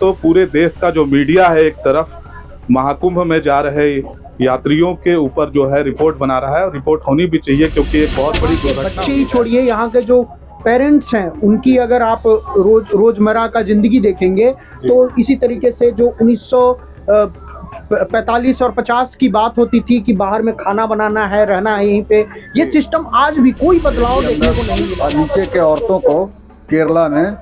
तो पूरे देश का जो मीडिया है एक तरफ महाकुंभ में जा रहे यात्रियों के ऊपर जो है रिपोर्ट बना रहा है, और रिपोर्ट होनी भी चाहिए क्योंकि एक बहुत बड़ी दुर्घटना। बच्चे ही छोड़िए, यहाँ के जो पेरेंट्स हैं उनकी अगर आप रोजमर्रा का जिंदगी देखेंगे तो इसी तरीके से जो 1945 और 50 की बात होती थी कि बाहर में खाना बनाना है, रहना है यहीं पे, ये सिस्टम आज भी कोई बदलाव देखने को नहीं मिला। नीचे के औरतों को केरला में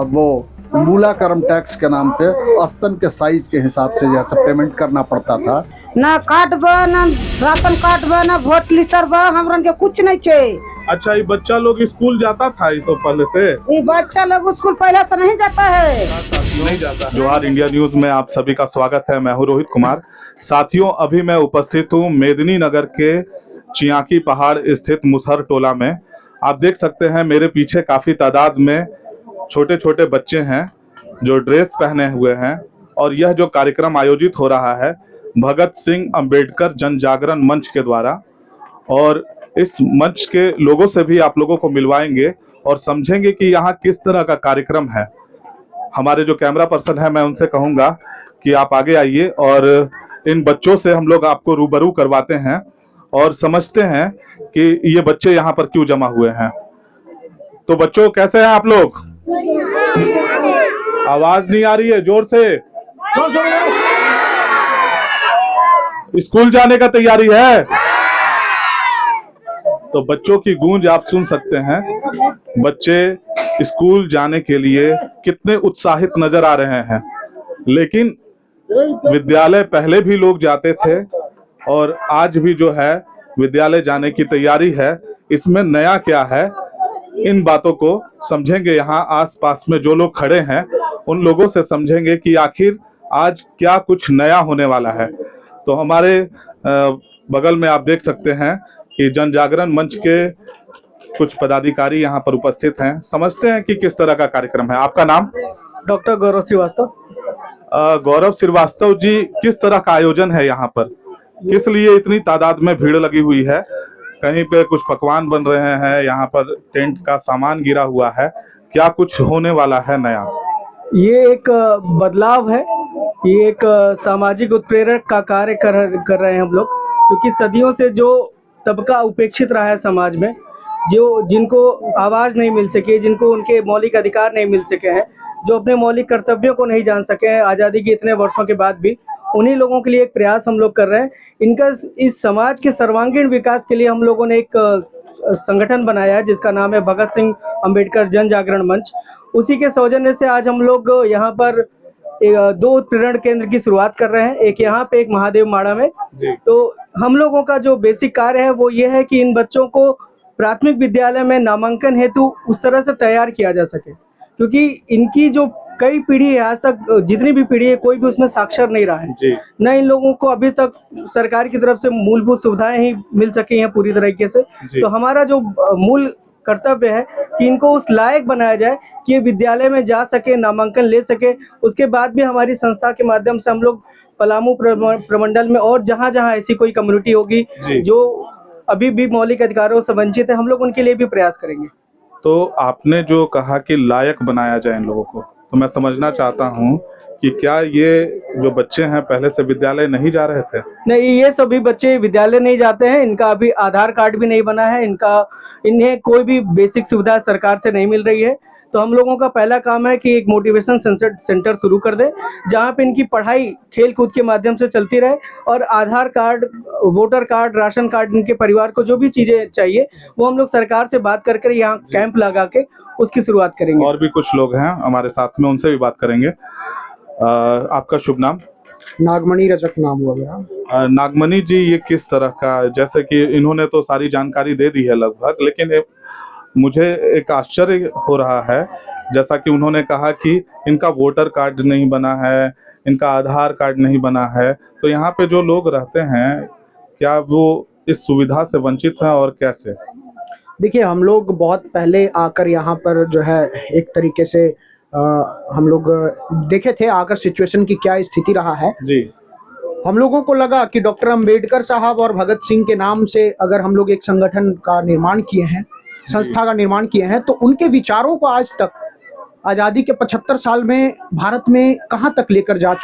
वो मूलाकरम टैक्स के नाम पे स्तन के साइज के हिसाब से जैसे पेमेंट करना पड़ता था। ना कार्ड बा, ना राशन कार्ड बा, ना वोट लिटर बा, हमरन के कुछ नहीं छे। अच्छा, ये बच्चा लोग स्कूल जाता था इस पहले से? ये बच्चा लोग स्कूल पहले से नहीं जाता है। नहीं जाता। जोहार इंडिया न्यूज में आप सभी का स्वागत है। मैं हूं रोहित कुमार। साथियों, अभी मैं उपस्थित हूं मेदिनीनगर के चियाकी पहाड़ स्थित मुसहर टोला में। आप देख सकते हैं मेरे पीछे काफी तादाद में छोटे छोटे बच्चे हैं जो ड्रेस पहने हुए हैं, और यह जो कार्यक्रम आयोजित हो रहा है भगत सिंह अंबेडकर जन जागरण मंच के द्वारा, और इस मंच के लोगों से भी आप लोगों को मिलवाएंगे और समझेंगे कि यहाँ किस तरह का कार्यक्रम है। हमारे जो कैमरा पर्सन है, मैं उनसे कहूंगा कि आप आगे आइए और इन बच्चों से हम लोग आपको रूबरू करवाते हैं और समझते हैं कि ये बच्चे यहाँ पर क्यों जमा हुए हैं। तो बच्चों, कैसे हैं आप लोग? आवाज नहीं आ रही है, जोर से। स्कूल जाने का तैयारी है? तो बच्चों की गूंज आप सुन सकते हैं। बच्चे स्कूल जाने के लिए कितने उत्साहित नजर आ रहे हैं। लेकिन विद्यालय पहले भी लोग जाते थे और आज भी जो है विद्यालय जाने की तैयारी है। इसमें नया क्या है, इन बातों को समझेंगे। यहाँ आसपास में जो लोग खड़े हैं उन लोगों से समझेंगे कि आखिर आज क्या कुछ नया होने वाला है। तो हमारे बगल में आप देख सकते हैं कि जन जागरण मंच के कुछ पदाधिकारी यहाँ पर उपस्थित हैं। समझते हैं कि किस तरह का कार्यक्रम है। आपका नाम? डॉक्टर गौरव श्रीवास्तव। गौरव श्रीवास्तव जी, किस तरह का आयोजन है यहाँ पर? किस लिए इतनी तादाद में भीड़ लगी हुई है? कहीं पे कुछ पकवान बन रहे हैं, यहाँ पर टेंट का सामान गिरा हुआ है, क्या कुछ होने वाला है नया? ये एक बदलाव है, ये एक सामाजिक उत्प्रेरक का कार्य कर रहे हैं हम लोग, क्योंकि सदियों से जो तबका उपेक्षित रहा है समाज में, जो जिनको आवाज़ नहीं मिल सके, जिनको उनके मौलिक अधिकार नहीं मिल सके हैं, जो अपने मौलिक कर्तव्यों को नहीं जान सके हैं आज़ादी के इतने वर्षों के बाद भी, उन्हीं लोगों के लिए एक प्रयास हम लोग कर रहे हैं। इनका इस समाज के सर्वांगीण विकास के लिए हम लोगों ने एक संगठन बनाया है जिसका नाम है भगत सिंह अंबेडकर जन जागरण मंच। उसी के सौजन्य से आज हम लोग यहाँ पर दो उत्प्रेरण केंद्र की शुरुआत कर रहे हैं, एक यहाँ पे, एक महादेव माड़ा में। तो हम लोगों का जो बेसिक कार्य है वो ये है कि इन बच्चों को प्राथमिक विद्यालय में नामांकन हेतु उस तरह से तैयार किया जा सके, क्योंकि इनकी जो कई पीढ़ी है, आज तक जितनी भी पीढ़ी है कोई भी उसमें साक्षर नहीं रहा है। न इन लोगों को अभी तक सरकार की तरफ से मूलभूत सुविधाएं ही मिल सकी हैं पूरी तरीके से। तो हमारा जो मूल कर्तव्य है कि इनको उस लायक बनाया जाए कि ये विद्यालय में जा सके, नामांकन ले सके। उसके बाद भी हमारी संस्था के माध्यम से हम लोग पलामू प्रमंडल में और जहाँ जहाँ ऐसी कोई कम्युनिटी होगी जो अभी भी मौलिक अधिकारों से वंचित है, हम लोग उनके लिए भी प्रयास करेंगे। तो आपने जो कहा कि लायक बनाया जाए इन लोगों को, तो मैं समझना चाहता हूँ कि क्या ये जो बच्चे हैं पहले से विद्यालय नहीं जा रहे थे? नहीं, ये सभी बच्चे विद्यालय नहीं जाते हैं। इनका अभी आधार कार्ड भी नहीं बना है, इन्हें कोई भी बेसिक सुविधा सरकार से नहीं मिल रही है। तो हम लोगों का पहला काम है कि एक मोटिवेशन सेंटर शुरू कर दे, जहाँ पे इनकी पढ़ाई खेल कूद के माध्यम से चलती रहे, और Aadhaar card, voter card, ration card, इनके परिवार को जो भी चीज़ें चाहिए वो हम लोग सरकार से बात करके यहाँ कैंप लगा के उसकी शुरुआत करेंगे। और भी कुछ लोग हैं हमारे साथ में, उनसे भी बात करेंगे। आपका शुभ नाम? नागमणि रजक नाम हुआ मेरा। नागमणि जी, ये किस तरह का, जैसे कि इन्होंने तो सारी जानकारी दे दी है लगभग, लेकिन मुझे एक आश्चर्य हो रहा है, जैसा कि उन्होंने कहा कि इनका वोटर कार्ड नहीं बना है, इनका आधार कार्ड नहीं बना है, तो यहाँ पे जो लोग रहते हैं क्या वो इस सुविधा से वंचित हैं और कैसे? देखिए, हम लोग बहुत पहले आकर यहाँ पर जो है एक तरीके से हम लोग देखे थे आकर सिचुएशन की क्या स्थिति रहा है जी। हम लोगों को लगा कि डॉक्टर अंबेडकर साहब और भगत सिंह के नाम से अगर हम लोग एक संगठन का निर्माण किए हैं, संस्था का निर्माण किए हैं, तो उनके विचारों को आज तक आज़ादी के 75 साल में भारत में कहाँ तक लेकर जा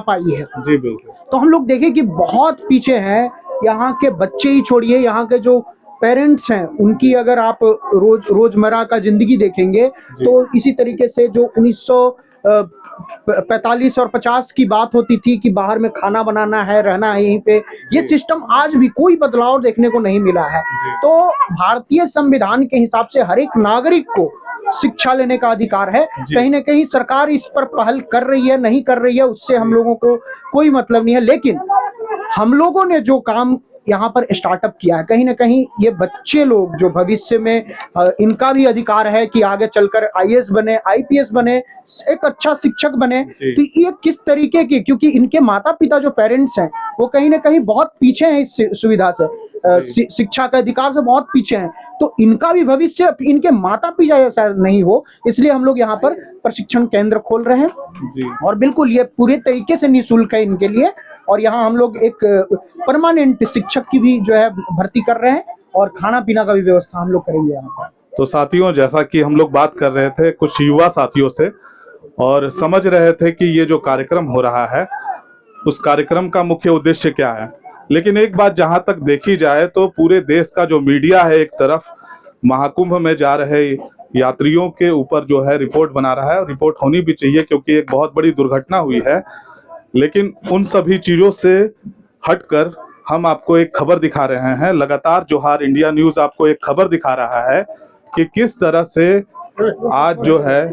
पाई है। जी बिल्कुल। तो हम लोग देखें कि बहुत पीछे हैं। यहाँ के बच्चे ही छोड़िए, यहाँ के जो पेरेंट्स हैं उनकी अगर आप रोजमर्रा का जिंदगी देखेंगे तो इसी तरीके से जो 1945 और 50 की बात होती थी कि बाहर में खाना बनाना है, रहना है यहीं पे, ये सिस्टम आज भी कोई बदलाव देखने को नहीं मिला है। तो भारतीय संविधान के हिसाब से हर एक नागरिक को शिक्षा लेने का अधिकार है। कहीं ना कहीं सरकार इस पर पहल कर रही है, नहीं कर रही है, उससे हम लोगों को कोई मतलब नहीं है, लेकिन हम लोगों ने जो काम यहाँ पर स्टार्टअप किया है, कहीं ना कहीं ये बच्चे लोग जो भविष्य में इनका भी अधिकार है कि आगे चलकर आईएएस बने, आईपीएस बने, एक अच्छा शिक्षक बने। तो ये किस तरीके की, क्योंकि इनके माता पिता जो पेरेंट्स हैं वो कहीं ना कहीं बहुत पीछे हैं इस सुविधा से, शिक्षा के अधिकार से बहुत पीछे हैं। तो इनका भी भविष्य इनके माता पिता जैसा नहीं हो, इसलिए हम लोग यहाँ पर प्रशिक्षण केंद्र खोल रहे हैं। और बिल्कुल ये पूरे तरीके से निःशुल्क है इनके लिए। और यहाँ हम लोग एक परमानेंट शिक्षक की भी जो है भर्ती कर रहे हैं और खाना पीना का भी व्यवस्था हम लोग करेंगे यहाँ पर। तो साथियों, जैसा कि हम लोग बात कर रहे थे कुछ युवा साथियों से और समझ रहे थे कि ये जो कार्यक्रम हो रहा है उस कार्यक्रम का मुख्य उद्देश्य क्या है, लेकिन एक बात जहां तक देखी जाए तो पूरे देश का जो मीडिया है एक तरफ महाकुंभ में जा रहे यात्रियों के ऊपर जो है रिपोर्ट बना रहा है, और रिपोर्ट होनी भी चाहिए क्योंकि एक बहुत बड़ी दुर्घटना हुई है। लेकिन उन सभी चीजों से हटकर हम आपको एक खबर दिखा रहे हैं। लगातार जोहार इंडिया न्यूज आपको एक खबर दिखा रहा है कि किस तरह से आज जो है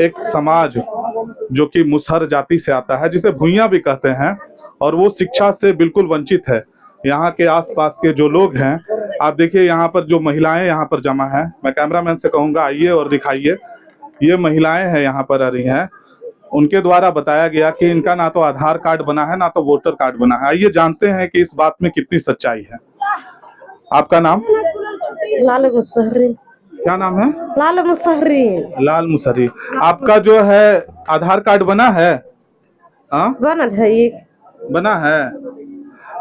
एक समाज जो कि मुसहर जाति से आता है, जिसे भुइयां भी कहते हैं, और वो शिक्षा से बिल्कुल वंचित है। यहाँ के आसपास के जो लोग हैं, आप देखिए यहाँ पर जो महिलाएं यहाँ पर जमा हैं, मैं कैमरामैन से कहूँगा आइए और दिखाइए। ये महिलाएं हैं यहाँ पर आ रही हैं, उनके द्वारा बताया गया कि इनका ना तो आधार कार्ड बना है ना तो वोटर कार्ड बना है। आइए जानते हैं कि इस बात में कितनी सच्चाई है। आपका नाम? लाल मुसहरी। क्या नाम है? लाल मुसहरी। लाल मुसहरी। आपका जो है आधार कार्ड बना है? हाँ बना है, ये बना है।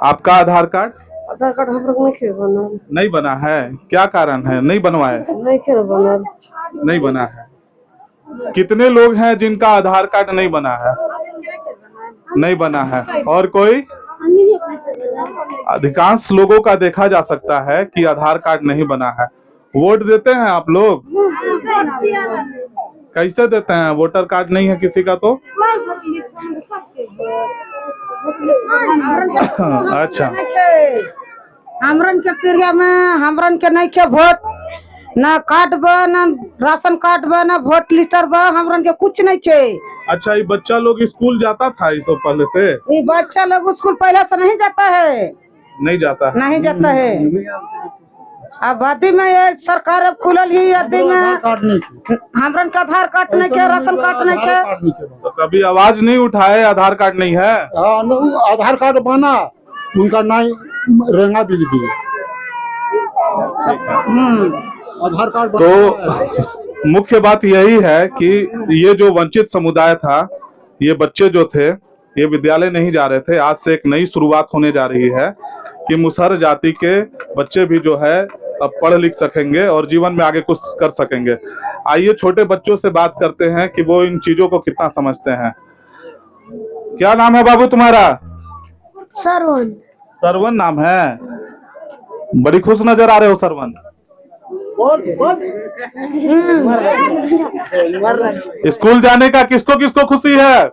आपका आधार कार्ड? आधार कार्ड हम लोग नहीं बना। नहीं बना है, क्या कारण है नहीं बनवाए? नहीं बना। नहीं बना है। कितने लोग हैं जिनका आधार कार्ड नहीं बना है? नहीं बना है। और कोई? अधिकांश लोगों का देखा जा सकता है कि आधार कार्ड नहीं बना है। वोट देते हैं आप लोग? कैसे देते हैं? वोटर कार्ड नहीं है किसी का तो? अच्छा, हमरन के एरिया में हमरन के नहीं के वोट, ना कार्ड बा, ना राशन कार्ड बा, ना वोट लीटर बा, हमरन के कुछ नहीं के। अच्छा, ये बच्चा लोग स्कूल जाता था इस पहले से? ये बच्चा लोग स्कूल पहले से नहीं जाता है। नहीं जाता है। नहीं जाता है। आबादी में ये सरकार अब खुलल ही, आबादी में हमरन का आधार कार्ड नहीं के, राशन कार्ड नहीं के। तो कभी आवाज नहीं उठाए आधार कार्ड नहीं है? आधार कार्ड बना, उनका नहीं रेंगा बिल भी आधार कार्ड। तो मुख्य बात यही है कि ये जो वंचित समुदाय था, ये बच्चे जो थे ये विद्यालय नहीं जा रहे थे। आज से एक नई शुरुआत होने जा रही है कि मुसहर जाति के बच्चे भी जो है अब पढ़ लिख सकेंगे और जीवन में आगे कुछ कर सकेंगे। आइए छोटे बच्चों से बात करते हैं कि वो इन चीजों को कितना समझते हैं। क्या नाम है बाबू तुम्हारा? सरवन। सरवन नाम है। बड़ी खुश नजर आ रहे हो सरवन। स्कूल जाने का किसको किसको खुशी है?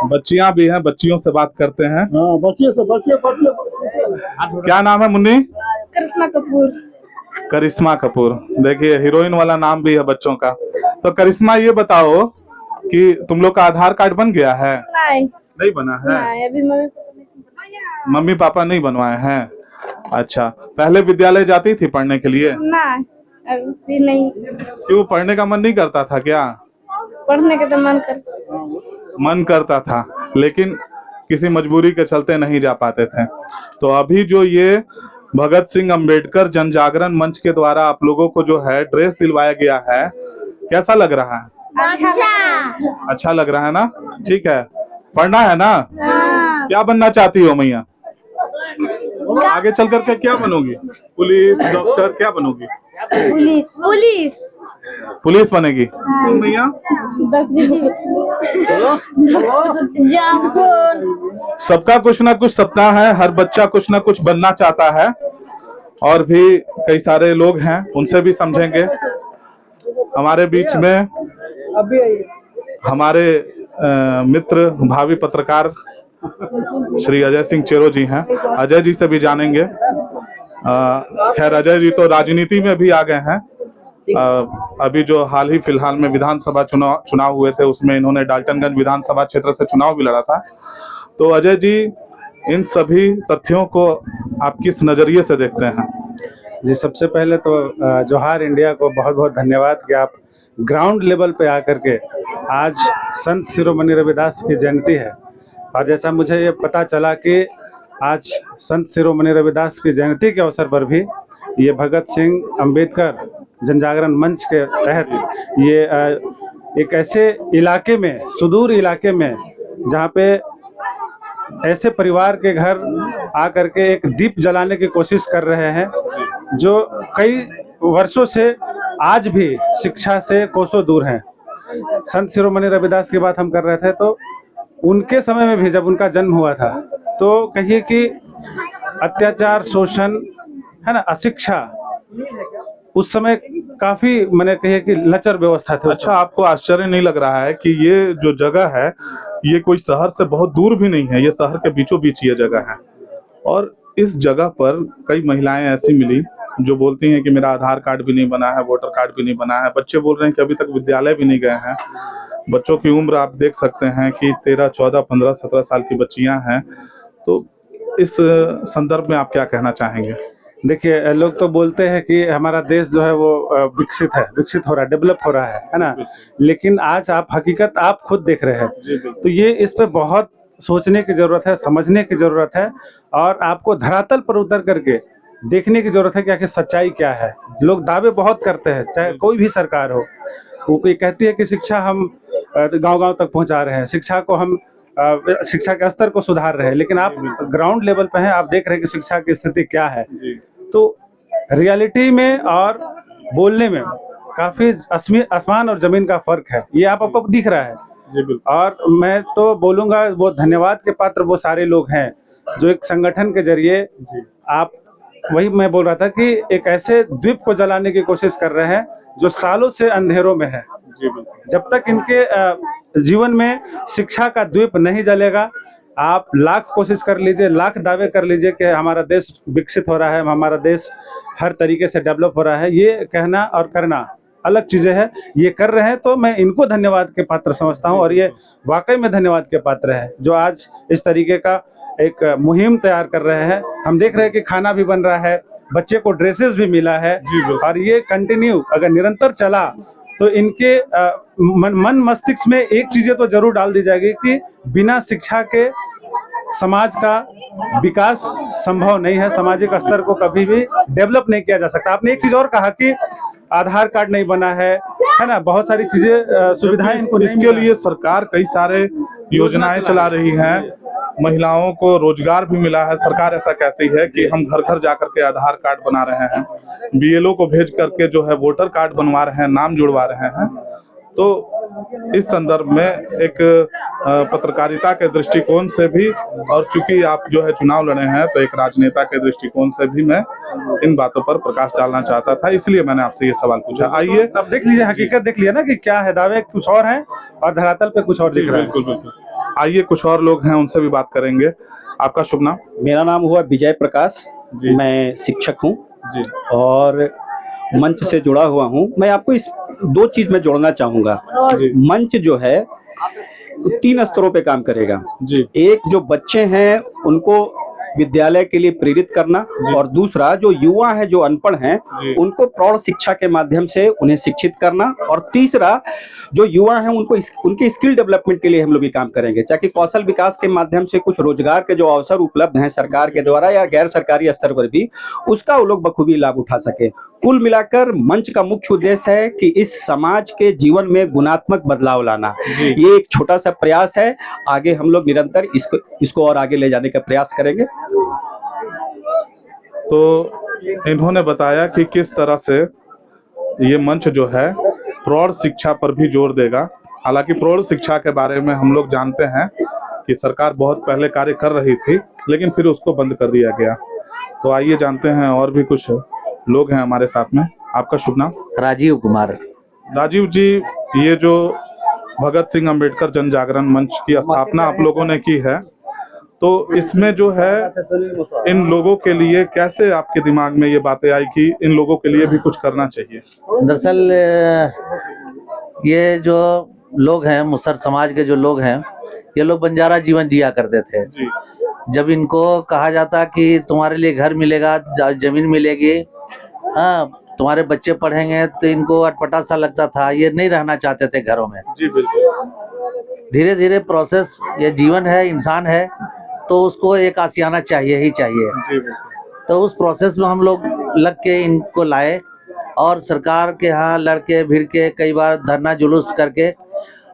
बच्चियां भी हैं, बच्चियों से बात करते हैं। बच्चे से बच्चे। क्या नाम है मुन्नी? करिश्मा कपूर। करिश्मा कपूर। देखिए हीरोइन वाला नाम भी है बच्चों का। तो करिश्मा ये बताओ कि तुम लोग का आधार कार्ड बन गया है? नहीं बना है। नहीं, अभी मम्मी पापा नहीं बनवाए हैं। अच्छा, पहले विद्यालय जाती थी पढ़ने के लिए? नहीं, अभी नहीं। क्यों, पढ़ने का मन नहीं करता था क्या? पढ़ने का तो मन करता था, लेकिन किसी मजबूरी के चलते नहीं जा पाते थे। तो अभी जो ये भगत सिंह अंबेडकर जन जागरण मंच के द्वारा आप लोगों को जो है ड्रेस दिलवाया गया है, कैसा लग रहा है? अच्छा लग रहा है ना? ठीक है, पढ़ना है ना? क्या बनना चाहती हो मैया? आगे चल करके क्या बनोगी? पुलिस, डॉक्टर, क्या बनोगी? पुलिस पुलिस पुलिस बनेगी तुम भैया? जामुन सबका कुछ ना कुछ सपना है, हर बच्चा कुछ ना कुछ बनना चाहता है, और भी कई सारे लोग हैं, उनसे भी समझेंगे। हमारे बीच में अभी आइए। हमारे मित्र भावी पत्रकार श्री अजय सिंह चेरो जी हैं, अजय जी से भी जानेंगे। खैर अजय जी तो राजनीति में भी आ गए हैं। अभी जो हाल ही फिलहाल में विधानसभा चुनाव हुए थे, उसमें इन्होंने डाल्टनगंज विधानसभा क्षेत्र से चुनाव भी लड़ा था। तो अजय जी, इन सभी तथ्यों को आप किस नजरिए से देखते हैं? जी, सबसे पहले तो जोहार इंडिया को बहुत बहुत धन्यवाद कि आप ग्राउंड लेवल पे आकर के आज संत शिरोमणि रविदास की जयंती है, और जैसा मुझे ये पता चला कि आज संत शिरोमणि रविदास की जयंती के अवसर पर भी ये भगत सिंह अंबेडकर जनजागरण मंच के तहत ये एक ऐसे इलाके में, सुदूर इलाके में, जहाँ पे ऐसे परिवार के घर आकर के एक दीप जलाने की कोशिश कर रहे हैं जो कई वर्षों से आज भी शिक्षा से कोसों दूर हैं। संत शिरोमणि रविदास की बात हम कर रहे थे, तो उनके समय में भी जब उनका जन्म हुआ था तो कहिए कि अत्याचार, शोषण है ना, अशिक्षा, उस समय काफी मैंने कहिए कि लचर व्यवस्था थी। अच्छा, आपको आश्चर्य नहीं लग रहा है कि ये जो जगह है ये कोई शहर से बहुत दूर भी नहीं है, ये शहर के बीचों बीच ये जगह है, और इस जगह पर कई महिलाएं ऐसी मिली जो बोलती हैं कि मेरा आधार कार्ड भी नहीं बना है, वोटर कार्ड भी नहीं बना है। बच्चे बोल रहे हैं कि अभी तक विद्यालय भी नहीं गए हैं। बच्चों की उम्र आप देख सकते हैं कि 13, 14, 15, 17 साल की बच्चियां हैं। तो इस संदर्भ में आप क्या कहना चाहेंगे? देखिए, लोग तो बोलते हैं कि हमारा देश जो है वो विकसित हो रहा है, डेवलप हो रहा है ना, लेकिन आज आप हकीकत आप खुद देख रहे हैं। तो ये इस पे बहुत सोचने की जरूरत है, समझने की जरूरत है, और आपको धरातल पर उतर करके देखने की जरूरत है कि आखिर सच्चाई क्या है। लोग दावे बहुत करते हैं, चाहे कोई भी सरकार हो, वो ये कहती है कि शिक्षा हम गांव-गांव तक पहुंचा रहे हैं, शिक्षा को हम शिक्षा के स्तर को सुधार रहे हैं, लेकिन आप ग्राउंड लेवल पे हैं, आप देख रहे हैं कि शिक्षा की स्थिति क्या है। तो रियलिटी में और बोलने में काफी आसमान और जमीन का फर्क है, ये आपको दिख रहा है। और मैं तो बोलूँगा वो धन्यवाद के पात्र वो सारे लोग हैं जो एक संगठन के जरिए, आप वही मैं बोल रहा था कि एक ऐसे द्वीप को जलाने की कोशिश कर रहे हैं जो सालों से अंधेरों में है। जब तक इनके जीवन में शिक्षा का द्वीप नहीं जलेगा, आप लाख कोशिश कर लीजिए, लाख दावे कर लीजिए कि हमारा देश विकसित हो रहा है, हमारा देश हर तरीके से डेवलप हो रहा है, ये कहना और करना अलग चीज़ें हैं। ये कर रहे हैं तो मैं इनको धन्यवाद के पात्र समझता हूँ, और ये वाकई में धन्यवाद के पात्र है जो आज इस तरीके का एक मुहिम तैयार कर रहे हैं। हम देख रहे हैं कि खाना भी बन रहा है, बच्चे को ड्रेसेस भी मिला है, और ये कंटिन्यू अगर निरंतर चला तो इनके मन मस्तिष्क में एक चीजें तो जरूर डाल दी जाएगी कि बिना शिक्षा के समाज का विकास संभव नहीं है, सामाजिक स्तर को कभी भी डेवलप नहीं किया जा सकता। आपने एक चीज और कहा कि आधार कार्ड नहीं बना है ना, बहुत सारी चीजें सुविधाएं इनको नहीं इसके लिए सरकार कई सारे योजनाएं चला रही है, महिलाओं को रोजगार भी मिला है। सरकार ऐसा कहती है कि हम घर घर जाकर के आधार कार्ड बना रहे हैं, बीएलओ को भेज करके जो है वोटर कार्ड बनवा रहे हैं, नाम जुड़वा रहे हैं। तो इस संदर्भ में एक पत्रकारिता के दृष्टिकोण से भी, और चूंकि आप जो है चुनाव लड़े हैं, तो एक राजनेता के दृष्टिकोण से भी मैं इन बातों पर प्रकाश डालना चाहता था, इसलिए मैंने आपसे ये सवाल पूछा। आइए अब देख लीजिए, हकीकत देख लिया ना कि क्या है, दावे कुछ और हैं और धरातल पे कुछ और दिख रहा है। बिल्कुल बिल्कुल। आइए कुछ और लोग हैं, उनसे भी बात करेंगे। आपका शुभ नाम? मेरा नाम हुआ विजय प्रकाश, मैं शिक्षक हूँ और मंच से जुड़ा हुआ हूँ। मैं आपको इस दो चीज में जोड़ना चाहूंगा। मंच जो है 3 स्तरों पे काम करेगा। एक जो बच्चे हैं उनको विद्यालय के लिए प्रेरित करना, और दूसरा जो युवा है, जो अनपढ़ हैं, उनको प्रौढ़ शिक्षा के माध्यम से उन्हें शिक्षित करना, और तीसरा जो युवा हैं उनको उनके स्किल डेवलपमेंट के लिए हम लोग भी काम करेंगे, ताकि कौशल विकास के माध्यम से कुछ रोजगार के जो अवसर उपलब्ध हैं सरकार के द्वारा या गैर सरकारी स्तर पर भी, उसका वो लोग बखूबी लाभ उठा सके। कुल मिलाकर मंच का मुख्य उद्देश्य है कि इस समाज के जीवन में गुणात्मक बदलाव लाना। ये एक छोटा सा प्रयास है, आगे हम लोग निरंतर इसको और आगे ले जाने का प्रयास करेंगे। तो इन्होंने बताया कि किस तरह से ये मंच जो है प्रौढ़ शिक्षा पर भी जोर देगा। हालांकि प्रौढ़ शिक्षा के बारे में हम लोग जानते हैं कि सरकार बहुत पहले कार्य कर रही थी, लेकिन फिर उसको बंद कर दिया गया। तो आइए जानते हैं, और भी कुछ लोग हैं हमारे साथ में। आपका शुभ नाम? राजीव कुमार। राजीव जी, ये जो भगत सिंह अंबेडकर जन जागरण मंच की स्थापना आप लोगों ने की है, तो इसमें जो है इन लोगों के लिए कैसे आपके दिमाग में ये बातें आई कि इन लोगों के लिए भी कुछ करना चाहिए? दरअसल ये जो लोग हैं, मुसहर समाज के जो लोग हैं, ये लोग बंजारा जीवन जिया करते थे। जी जब इनको कहा जाता कि तुम्हारे लिए घर मिलेगा, जमीन मिलेगी, हाँ तुम्हारे बच्चे पढ़ेंगे, तो इनको अटपटा सा लगता था, ये नहीं रहना चाहते थे घरों में। जी बिल्कुल। धीरे धीरे प्रोसेस, ये जीवन है, इंसान है, तो उसको एक आशियाना चाहिए ही चाहिए। जी बिल्कुल। तो उस प्रोसेस में हम लोग लग के इनको लाए और सरकार के यहाँ लड़के भिड़ के कई बार धरना जुलूस करके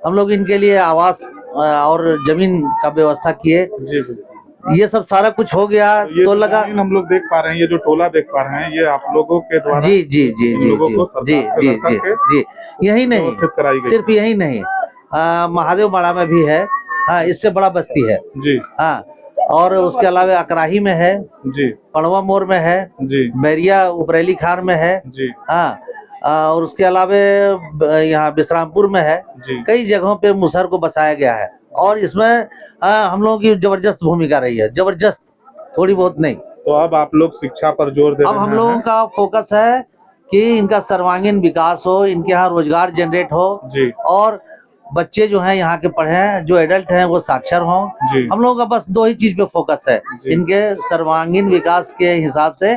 हम लोग इनके लिए आवास और जमीन का व्यवस्था किए। जी बिल्कुल। ये सब सारा कुछ हो गया ये तो लगा। जमीन हम लोग देख पा रहे हैं, ये जो टोला देख पा रहे हैं, ये आप लोगों के द्वारा जी जी जी इन जी लोगों जी को जी सरकार से जी लड़ जी करके जी यही नहीं, व्यवस्थित कराई गई। सिर्फ यही नहीं, महादेव बाड़ा में भी है, हाँ इससे बड़ा बस्ती है, जी हाँ, और उसके अलावा अकराही में है, जी पड़वा मोड़ में है, जी बैरिया उपरेली खार में है, जी हाँ, और उसके अलावा यहाँ विश्रामपुर में है। जी। कई जगहों पे मुसहर को बसाया गया है और इसमें हम लोगों की जबरदस्त भूमिका रही है, जबरदस्त, थोड़ी बहुत नहीं। तो अब आप लोग शिक्षा पर जोर दे अब रहे हम लोगों हैं। का फोकस है कि इनका सर्वांगीण विकास हो, इनके यहाँ रोजगार जनरेट हो जी और बच्चे जो हैं यहाँ के पढ़े, जो एडल्ट हैं वो साक्षर हों। जी हम लोगों का बस दो ही चीज पे फोकस है, जी। इनके सर्वांगीण विकास के हिसाब से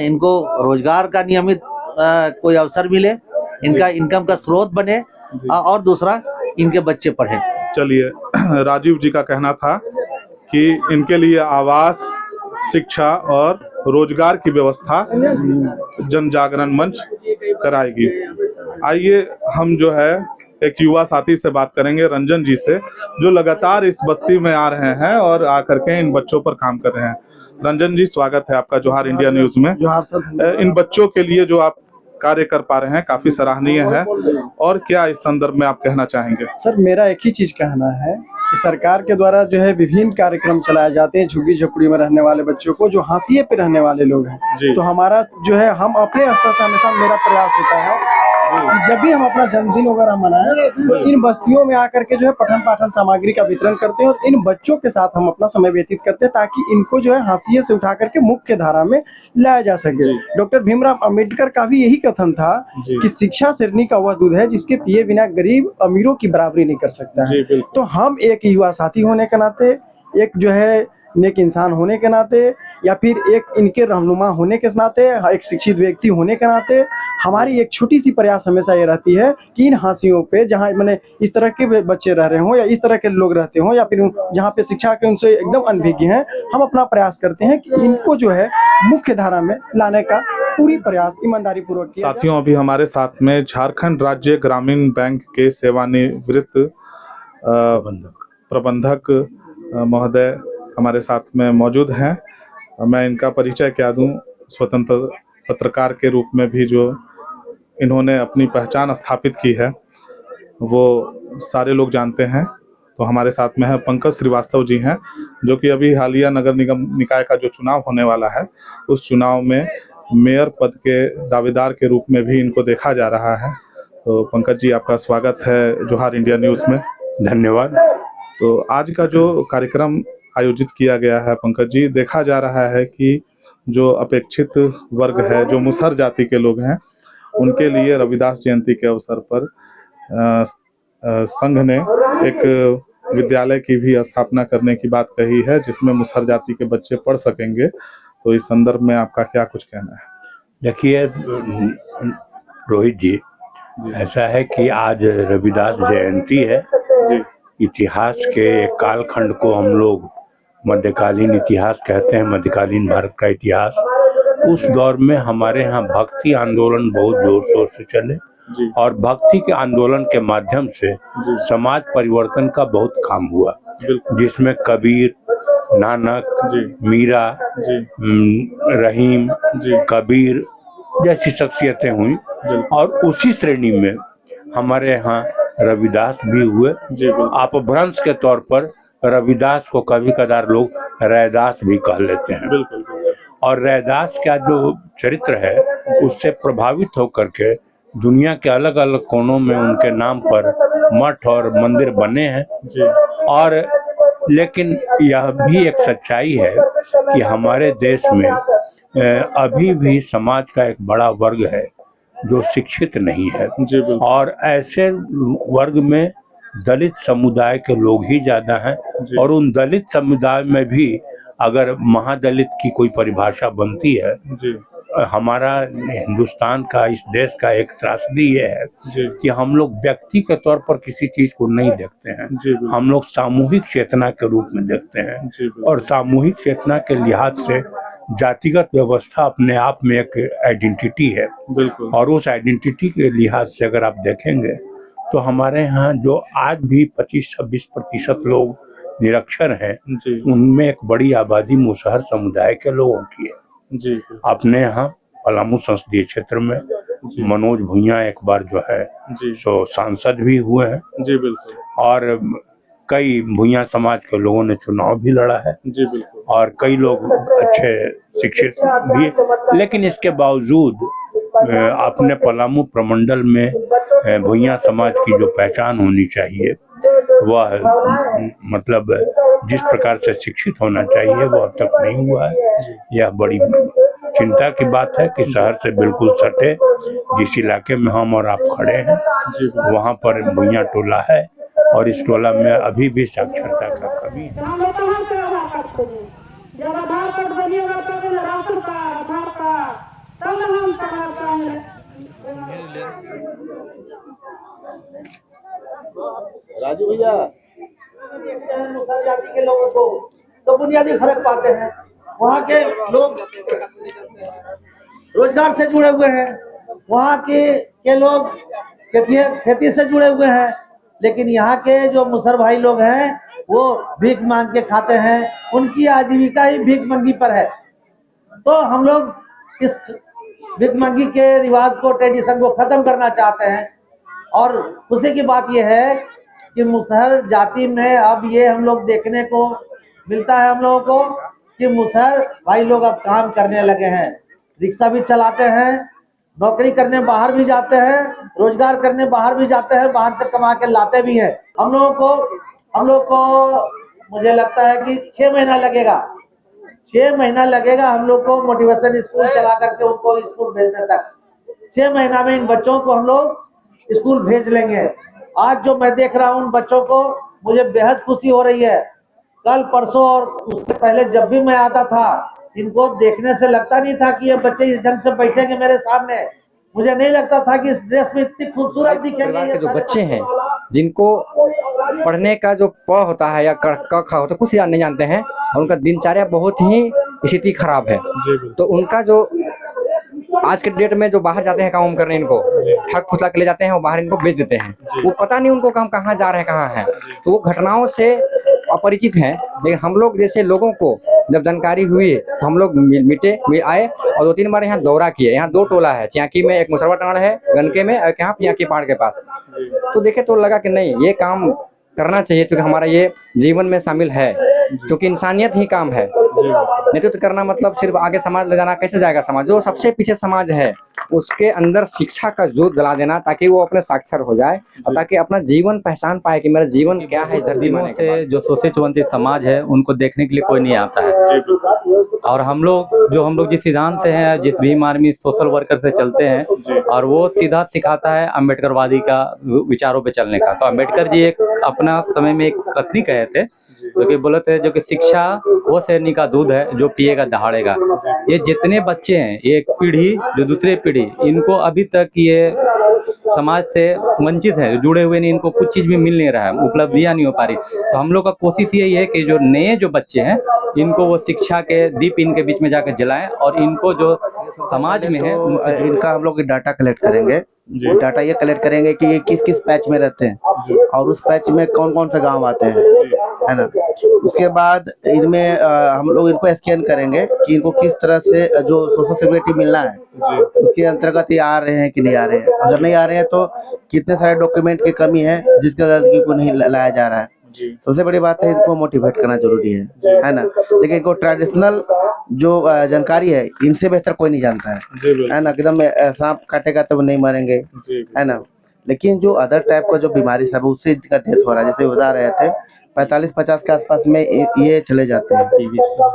इनको रोजगार का नियमित कोई अवसर मिले, इनका इनकम का स्रोत बने, और दूसरा इनके बच्चे पढ़े। चलिए, राजीव जी का कहना था कि इनके लिए आवास, शिक्षा और रोजगार की व्यवस्था जन जागरण मंच कराएगी। आइए हम जो है एक युवा साथी से बात करेंगे, रंजन जी से, जो लगातार इस बस्ती में आ रहे हैं और आकर के इन बच्चों पर काम कर रहे हैं। रंजन जी, स्वागत है आपका जोहार इंडिया न्यूज में। जोहार सर। इन बच्चों के लिए जो आप कार्य कर पा रहे हैं काफी सराहनीय है, और क्या इस संदर्भ में आप कहना चाहेंगे? सर मेरा एक ही चीज कहना है कि सरकार के द्वारा जो है विभिन्न कार्यक्रम चलाए जाते हैं झुग्गी झोपड़ी में रहने वाले बच्चों को, जो हाशिए पे रहने वाले लोग हैं। तो हमारा जो है, हम अपने स्तर से हमेशा मेरा प्रयास होता है कि जब भी हम अपना जन्मदिन वगैरह मनाएं तो इन बस्तियों में आकर के जो है पठन पाठन सामग्री का वितरण करते हैं और इन बच्चों के साथ हम अपना समय व्यतीत करते हैं, ताकि इनको जो है हाशिए से उठा करके मुख्य धारा में लाया जा सके। डॉक्टर भीमराव अंबेडकर का भी यही कथन था कि शिक्षा सिरनी का वह दूध है जिसके पिए बिना गरीब अमीरों की बराबरी नहीं कर सकता है। तो हम एक युवा साथी होने के नाते, एक जो है नेक इंसान होने के नाते, या फिर एक इनके रहनुमा होने के नाते, एक शिक्षित व्यक्ति होने के नाते, हमारी एक छोटी सी प्रयास हमेशा ये रहती है कि इन हाशियों पे जहाँ मैंने इस तरह के बच्चे रह रहे हों या इस तरह के लोग रहते हों, या फिर जहाँ पे शिक्षा के उनसे एकदम अनभिज्ञ हैं, हम अपना प्रयास करते हैं कि इनको जो है मुख्य धारा में लाने का पूरी प्रयास ईमानदारी पूर्वक किया जाए। साथियों, अभी हमारे साथ में झारखंड राज्य ग्रामीण बैंक के सेवानिवृत्त प्रबंधक महोदय हमारे साथ में मौजूद हैं। मैं इनका परिचय क्या दूं, स्वतंत्र पत्रकार के रूप में भी जो इन्होंने अपनी पहचान स्थापित की है वो सारे लोग जानते हैं। तो हमारे साथ में है पंकज श्रीवास्तव जी हैं, जो कि अभी हालिया नगर निगम निकाय का जो चुनाव होने वाला है उस चुनाव में मेयर पद के दावेदार के रूप में भी इनको देखा जा रहा है। तो पंकज जी, आपका स्वागत है जोहार इंडिया न्यूज़ में। धन्यवाद। तो आज का जो कार्यक्रम आयोजित किया गया है पंकज जी, देखा जा रहा है कि जो अपेक्षित वर्ग है, जो मुसहर जाति के लोग हैं, उनके लिए रविदास जयंती के अवसर पर संघ ने एक विद्यालय की भी स्थापना करने की बात कही है, जिसमें मुसहर जाति के बच्चे पढ़ सकेंगे। तो इस संदर्भ में आपका क्या कुछ कहना है? देखिए रोहित जी, ऐसा है कि आज रविदास जयंती है। इतिहास के एक कालखंड को हम लोग मध्यकालीन इतिहास कहते हैं, मध्यकालीन भारत का इतिहास। उस दौर में हमारे यहाँ भक्ति आंदोलन बहुत जोर शोर से चले और भक्ति के आंदोलन के माध्यम से समाज परिवर्तन का बहुत काम हुआ, जिसमें कबीर, नानक, मीरा, रहीम, कबीर जैसी शख्सियतें हुई और उसी श्रेणी में हमारे यहाँ रविदास भी हुए। अपभ्रंश के तौर पर रविदास को कभी कदार लोग रैदास भी कह लेते हैं। और रैदास का जो चरित्र है उससे प्रभावित होकर के दुनिया के अलग अलग कोनों में उनके नाम पर मठ और मंदिर बने हैं। और लेकिन यह भी एक सच्चाई है कि हमारे देश में अभी भी समाज का एक बड़ा वर्ग है जो शिक्षित नहीं है। और ऐसे वर्ग में दलित समुदाय के लोग ही ज्यादा हैं। और उन दलित समुदाय में भी अगर महादलित की कोई परिभाषा बनती है, हमारा हिंदुस्तान का, इस देश का एक त्रासदी ये है कि हम लोग व्यक्ति के तौर पर किसी चीज को नहीं देखते हैं, हम लोग सामूहिक चेतना के रूप में देखते हैं। और सामूहिक चेतना के लिहाज से जातिगत व्यवस्था अपने आप में एक आइडेंटिटी है। और उस आइडेंटिटी के लिहाज से अगर आप देखेंगे तो हमारे यहाँ जो आज भी 25-26% लोग निरक्षर हैं, उनमें एक बड़ी आबादी मुसहर समुदाय के लोगों की है। अपने यहाँ पलामू संसदीय क्षेत्र में मनोज भुइयां एक बार जो है सो सांसद भी हुए हैं। और कई भुइयां समाज के लोगों ने चुनाव भी लड़ा है। और कई लोग अच्छे शिक्षित भी। लेकिन इसके बावजूद अपने पलामू प्रमंडल में भुइयां समाज की जो पहचान होनी चाहिए वह मतलब जिस प्रकार से शिक्षित होना चाहिए वो अब तक नहीं हुआ है। यह बड़ी चिंता की बात है कि शहर से बिल्कुल सटे जिस इलाके में हम और आप खड़े हैं वहाँ पर भुइयां टोला है और इस टोला में अभी भी साक्षरता का कमी है। जब आधार कार्ड बनिएगा तब राशन कार्ड, आधार कार्ड, तब हम पाएंगे। राजू भैया, मुसहर जाति के लोगों को तो बुनियादी फर्क पाते हैं। वहाँ के लोग रोजगार से जुड़े हुए हैं, वहाँ के लोग खेती से जुड़े हुए हैं। लेकिन यहाँ के जो मुसहर भाई लोग हैं वो भीख मांग के खाते हैं, उनकी आजीविका ही भीख मंगी पर है। तो हम लोग इस भीख मंगी के रिवाज को, ट्रेडिशन को खत्म करना चाहते हैं। और खुशी की बात यह है कि मुसहर जाति में अब ये हम लोग देखने को मिलता है हम लोगों को कि मुसहर भाई लोग अब काम करने लगे हैं, रिक्शा भी चलाते हैं, नौकरी करने बाहर भी जाते हैं, रोजगार करने बाहर भी जाते हैं, बाहर से कमा के लाते भी हैं। हम लोग को मुझे लगता है कि 6 महीना लगेगा, 6 महीना लगेगा हम लोग को मोटिवेशन स्कूल चला करके उनको स्कूल भेजने तक। 6 महीना में इन बच्चों को हम लोग स्कूल भेज लेंगे। आज जो मैं देख रहा हूँ उन बच्चों को, मुझे बेहद खुशी हो रही है। कल परसों और उससे पहले जब भी मैं आता था, इनको देखने से लगता नहीं था कि ये बच्चे इस ढंग से बैठेंगे मेरे सामने। मुझे नहीं लगता था कि इस ड्रेस में इतनी खूबसूरत दिखेंगे। के जो बच्चे हैं जिनको पढ़ने का जो प होता है या क ख होता है कुछ नहीं जानते हैं, और उनका दिनचर्या बहुत ही स्थिति खराब है। तो उनका जो आज के डेट में जो बाहर जाते हैं काम करने, इनको ठग फुसला के ले जाते हैं और बाहर इनको बेच देते हैं। वो पता नहीं उनको काम कहाँ जा रहे हैं, कहाँ है। तो वो घटनाओं से अपरिचित हैं। लेकिन हम लोग जैसे लोगों को जब जानकारी हुई तो हम लोग आए और 2-3 बार यहाँ दौरा किए। यहाँ 2 टोला है, चियाकी में एक मुसरवा टाड़ है, गनके में, और यहाँ चियाकी पहाड़ के पास। तो देखे तो लगा कि नहीं, ये काम करना चाहिए क्योंकि हमारा ये जीवन में शामिल है, क्योंकि इंसानियत ही काम है। नेतृत्व करना मतलब सिर्फ आगे समाज ले जाना। कैसे जाएगा समाज? जो सबसे पीछे समाज है उसके अंदर शिक्षा का जोत जला देना, ताकि वो अपने साक्षर हो जाए और ताकि अपना जीवन पहचान पाए कि मेरा जीवन क्या है। धरती से जो शोषित वंचित समाज है उनको देखने के लिए कोई नहीं आता है। और हम लोग जिस सिद्धांत से हैं, जिस भीम आर्मी सोशल वर्कर से चलते हैं, और वो सीधा सिखाता है अम्बेडकरवादी का विचारों पे चलने का। तो अम्बेडकर जी एक अपना समय में एक कथनी कहे थे, जो कि बोले थे, जो कि शिक्षा वो शेरनी का दूध है जो पिएगा दहाड़ेगा। ये जितने बच्चे हैं, एक पीढ़ी जो दूसरे पीढ़ी, इनको अभी तक ये समाज से वंचित है, जुड़े हुए नहीं, इनको कुछ चीज भी मिल नहीं रहा है, उपलब्धियां नहीं हो पा रही। तो हम लोग का कोशिश यही है कि जो नए जो बच्चे हैं इनको वो शिक्षा के दीप इनके बीच में जाकर जलाएं, और इनको जो समाज में है इनका हम लोग डाटा कलेक्ट करेंगे। डाटा ये कलेक्ट करेंगे कि ये किस किस पैच में रहते हैं और उस पैच में कौन कौन से गांव आते हैं। है ना। उसके बाद इनमें हम लोग इनको स्कैन करेंगे कि इनको किस तरह से जो सोशल सिक्योरिटी मिलना है उसके अंतर्गत ये आ रहे हैं कि नहीं आ रहे हैं। अगर नहीं आ रहे हैं तो कितने सारे डॉक्यूमेंट की कमी है जिसके वजह को नहीं लाया जा रहा है। सबसे बड़ी बात है इनको मोटिवेट करना जरूरी है ना। लेकिन इनको ट्रेडिशनल जो जानकारी है इनसे बेहतर कोई नहीं जानता है ना। एकदम सांप काटेगा तो वो नहीं मरेंगे, है ना। लेकिन जो अदर टाइप का जो बीमारी सब उससे इनका डेथ हो रहा है, जैसे बता रहे थे 45-50 के आसपास में ये चले जाते हैं,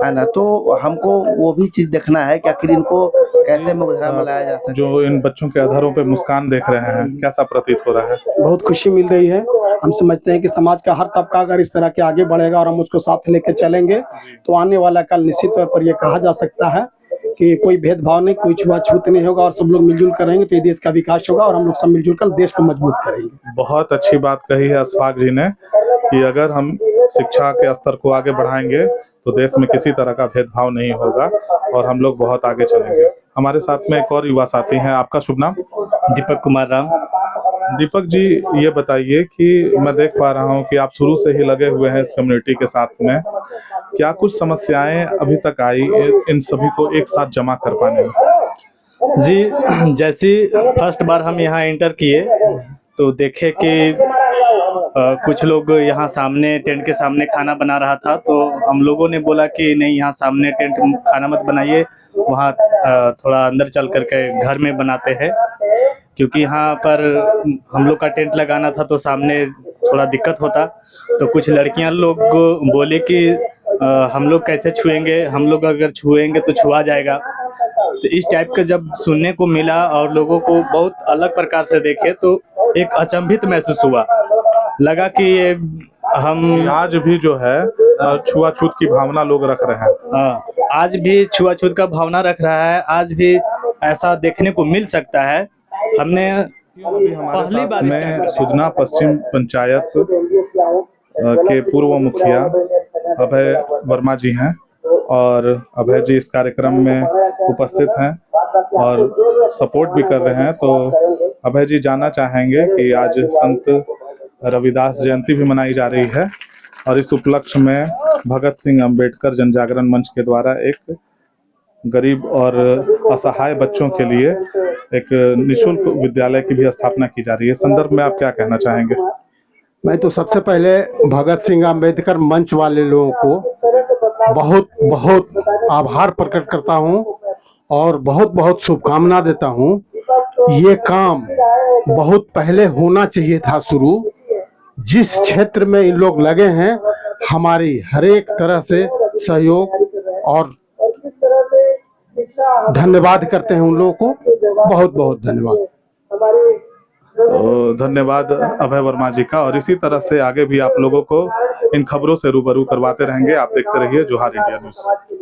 है ना। तो हमको वो भी चीज देखना है कि आखिर इनको कैसे मुकदमा में लाया जा सकता है। जो इन बच्चों के अधरों पे मुस्कान देख रहे हैं, कैसा प्रतीत हो रहा है? बहुत खुशी मिल रही है। हम समझते हैं कि समाज का हर तबका अगर इस तरह के आगे बढ़ेगा और हम उसको साथ लेकर चलेंगे तो आने वाला कल निश्चित तौर पर ये कहा जा सकता है कि कोई भेदभाव नहीं, कोई छुआछूत नहीं होगा और सब लोग मिलजुल कर रहेंगे तो ये देश का विकास होगा और हम लोग सब मिलजुल कर देश को मजबूत करेंगे। बहुत अच्छी बात कही है अशफाक जी ने कि अगर हम शिक्षा के स्तर को आगे बढ़ाएंगे तो देश में किसी तरह का भेदभाव नहीं होगा और हम लोग बहुत आगे चलेंगे। हमारे साथ में एक और युवा साथी हैं, आपका शुभ नाम? दीपक कुमार राम। दीपक जी, ये बताइए कि मैं देख पा रहा हूँ कि आप शुरू से ही लगे हुए हैं इस कम्युनिटी के साथ में। क्या कुछ समस्याएं अभी तक आई इन सभी को एक साथ जमा कर पाने में? जी, जैसी फर्स्ट बार हम यहाँ एंटर किए तो देखे कि कुछ लोग यहाँ सामने टेंट के सामने खाना बना रहा था, तो हम लोगों ने बोला कि नहीं, यहाँ सामने टेंट खाना मत बनाइए, वहाँ थोड़ा अंदर चल करके घर में बनाते हैं, क्योंकि यहाँ पर हम लोग का टेंट लगाना था तो सामने थोड़ा दिक्कत होता। तो कुछ लड़कियाँ लोग बोले कि हम लोग कैसे छुएंगे, हम लोग अगर छुएंगे तो छुआ जाएगा। तो इस टाइप का जब सुनने को मिला और लोगों को बहुत अलग प्रकार से देखे तो एक अचंभित महसूस हुआ। लगा कि ये हम आज भी जो है छुआछूत की भावना लोग रख रहे हैं। हाँ, आज भी छुआछूत का भावना रख रहा है, आज भी ऐसा देखने को मिल सकता है। हमने पहली बार में सुदना पश्चिम पंचायत के पूर्व मुखिया अभय वर्मा जी हैं और अभय जी इस कार्यक्रम में उपस्थित हैं और सपोर्ट भी कर रहे हैं। तो अभय जी जानना चाहेंगे कि आज संत रविदास जयंती भी मनाई जा रही है और इस उपलक्ष्य में भगत सिंह अंबेडकर जन जागरण मंच के द्वारा एक गरीब और असहाय बच्चों के लिए एक निःशुल्क विद्यालय की भी स्थापना की जा रही है। संदर्भ में आप क्या कहना चाहेंगे? मैं तो सबसे पहले भगत सिंह अंबेडकर मंच वाले लोगों को बहुत बहुत आभार प्रकट करता हूं और बहुत बहुत शुभकामना देता हूं। ये काम बहुत पहले होना चाहिए था शुरू। जिस क्षेत्र में इन लोग लगे हैं हमारी हर एक तरह से सहयोग और धन्यवाद करते हैं उन लोगों को। बहुत बहुत धन्यवाद। तो धन्यवाद अभय वर्मा जी का और इसी तरह से आगे भी आप लोगों को इन खबरों से रूबरू करवाते रहेंगे। आप देखते रहिए जोहार इंडिया न्यूज़।